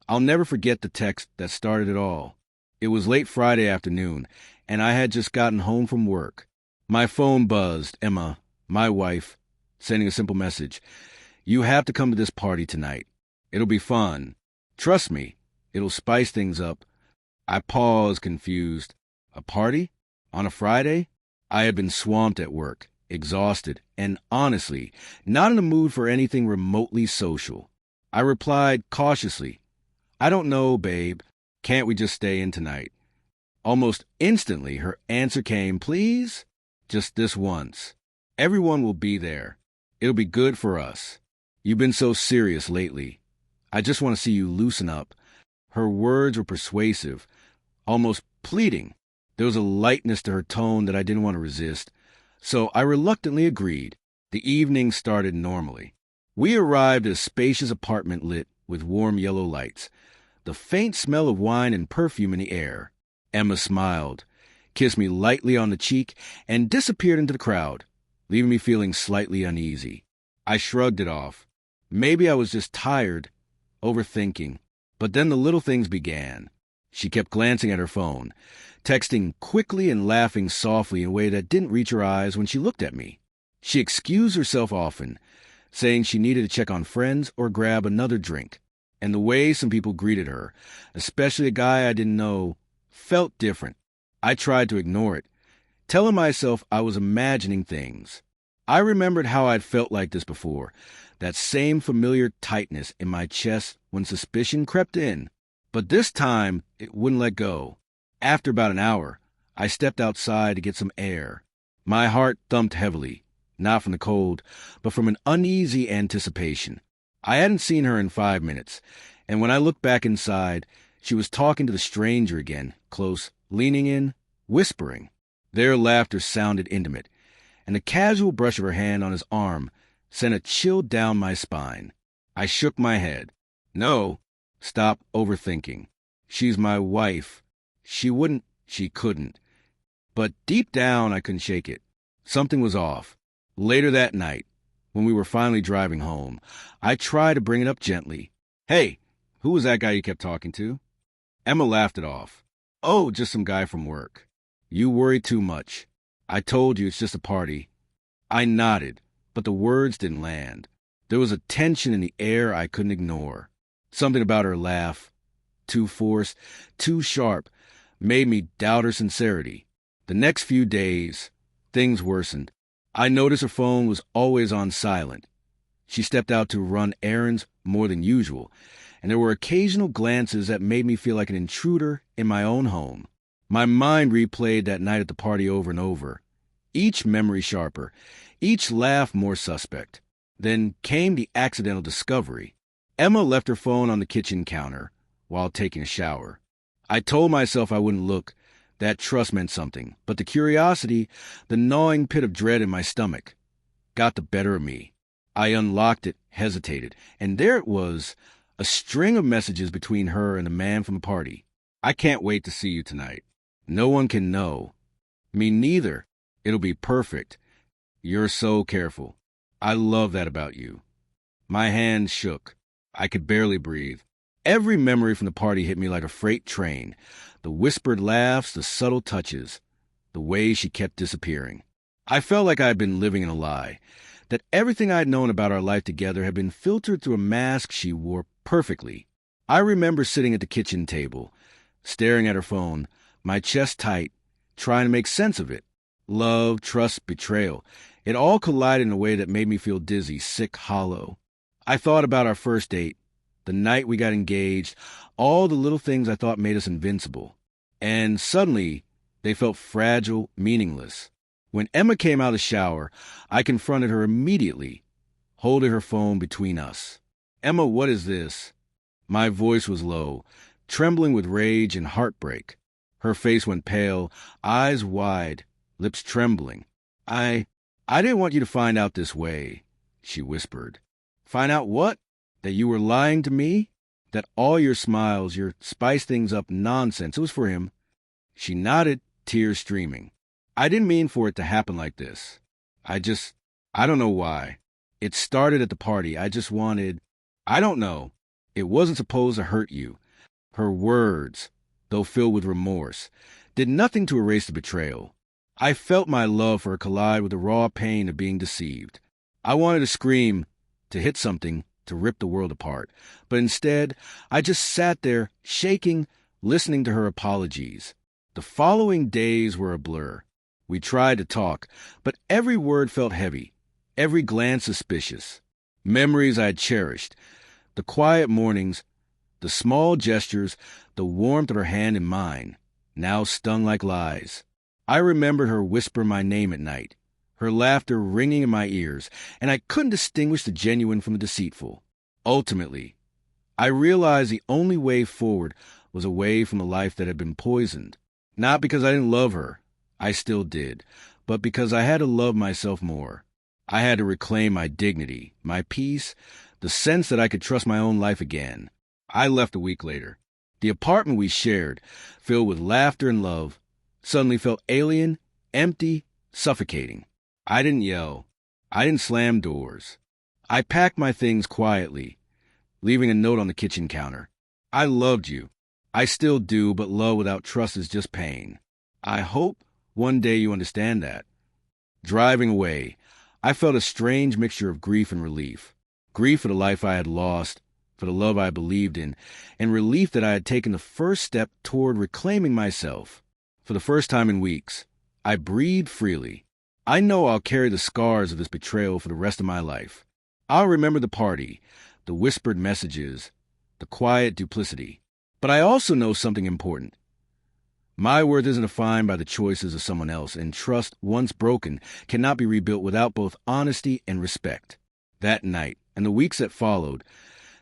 I'll never forget the text that started it all. It was late Friday afternoon, and I had just gotten home from work. My phone buzzed. Emma, my wife, sending a simple message. You have to come to this party tonight. It'll be fun. Trust me, it'll spice things up. I paused, confused. A party? On a Friday? I had been swamped at work, exhausted, and honestly, not in the mood for anything remotely social. I replied cautiously, I don't know, babe. Can't we just stay in tonight? Almost instantly, her answer came, please? Just this once. Everyone will be there. It'll be good for us. You've been so serious lately. I just want to see you loosen up. Her words were persuasive, almost pleading. There was a lightness to her tone that I didn't want to resist, so I reluctantly agreed. The evening started normally. We arrived at a spacious apartment lit with warm yellow lights, the faint smell of wine and perfume in the air. Emma smiled, kissed me lightly on the cheek, and disappeared into the crowd, leaving me feeling slightly uneasy. I shrugged it off. Maybe I was just tired, overthinking. But then the little things began. She kept glancing at her phone, texting quickly and laughing softly in a way that didn't reach her eyes when she looked at me. She excused herself often, saying she needed to check on friends or grab another drink. And the way some people greeted her, especially a guy I didn't know, felt different. I tried to ignore it, telling myself I was imagining things. I remembered how I'd felt like this before, that same familiar tightness in my chest when suspicion crept in. But this time, it wouldn't let go. After about an hour, I stepped outside to get some air. My heart thumped heavily, not from the cold, but from an uneasy anticipation. I hadn't seen her in 5 minutes, and when I looked back inside, she was talking to the stranger again, close, leaning in, whispering. Their laughter sounded intimate, and the casual brush of her hand on his arm sent a chill down my spine. I shook my head. No, stop overthinking. She's my wife. She couldn't. But deep down, I couldn't shake it. Something was off. Later that night, when we were finally driving home, I tried to bring it up gently. Hey, who was that guy you kept talking to? Emma laughed it off. Oh, just some guy from work. You worry too much. I told you it's just a party. I nodded, but the words didn't land. There was a tension in the air I couldn't ignore. Something about her laugh, too forced, too sharp, made me doubt her sincerity. The next few days, things worsened. I noticed her phone was always on silent. She stepped out to run errands more than usual, and there were occasional glances that made me feel like an intruder in my own home. My mind replayed that night at the party over and over, each memory sharper, each laugh more suspect. Then came the accidental discovery. Emma left her phone on the kitchen counter while taking a shower. I told myself I wouldn't look. That trust meant something, but the curiosity, the gnawing pit of dread in my stomach, got the better of me. I unlocked it, hesitated, and there it was, a string of messages between her and the man from the party. I can't wait to see you tonight. No one can know. Me neither. It'll be perfect. You're so careful. I love that about you. My hands shook. I could barely breathe. Every memory from the party hit me like a freight train. The whispered laughs, the subtle touches, the way she kept disappearing. I felt like I had been living in a lie, that everything I had known about our life together had been filtered through a mask she wore perfectly. I remember sitting at the kitchen table, staring at her phone, my chest tight, trying to make sense of it. Love, trust, betrayal. It all collided in a way that made me feel dizzy, sick, hollow. I thought about our first date, the night we got engaged, all the little things I thought made us invincible. And suddenly, they felt fragile, meaningless. When Emma came out of the shower, I confronted her immediately, holding her phone between us. Emma, what is this? My voice was low, trembling with rage and heartbreak. Her face went pale, eyes wide, lips trembling. I didn't want you to find out this way, she whispered. Find out what? That you were lying to me? That all your smiles, your spice things up nonsense, it was for him. She nodded, tears streaming. I didn't mean for it to happen like this. I don't know why. It started at the party. I don't know. It wasn't supposed to hurt you. Her words, though filled with remorse, did nothing to erase the betrayal. I felt my love for her collide with the raw pain of being deceived. I wanted to scream, to hit something, to rip the world apart. But instead, I just sat there, shaking, listening to her apologies. The following days were a blur. We tried to talk, but every word felt heavy, every glance suspicious. Memories I had cherished, the quiet mornings, the small gestures, the warmth of her hand in mine, now stung like lies. I remembered her whisper my name at night, her laughter ringing in my ears, and I couldn't distinguish the genuine from the deceitful. Ultimately, I realized the only way forward was away from the life that had been poisoned. Not because I didn't love her, I still did, but because I had to love myself more. I had to reclaim my dignity, my peace, the sense that I could trust my own life again. I left a week later. The apartment we shared, filled with laughter and love, suddenly felt alien, empty, suffocating. I didn't yell. I didn't slam doors. I packed my things quietly, leaving a note on the kitchen counter. I loved you. I still do, but love without trust is just pain. I hope one day you understand that. Driving away, I felt a strange mixture of grief and relief. Grief for the life I had lost, for the love I believed in, and relief that I had taken the first step toward reclaiming myself. For the first time in weeks, I breathed freely. I know I'll carry the scars of this betrayal for the rest of my life. I'll remember the party, the whispered messages, the quiet duplicity. But I also know something important. My worth isn't defined by the choices of someone else, and trust, once broken, cannot be rebuilt without both honesty and respect. That night, and the weeks that followed,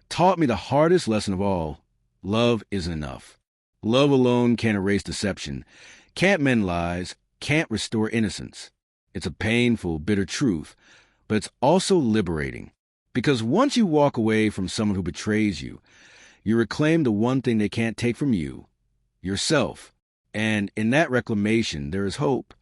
taught me the hardest lesson of all. Love isn't enough. Love alone can't erase deception, can't mend lies, can't restore innocence. It's a painful, bitter truth, but it's also liberating. Because once you walk away from someone who betrays you, you reclaim the one thing they can't take from you, yourself. And in that reclamation, there is hope.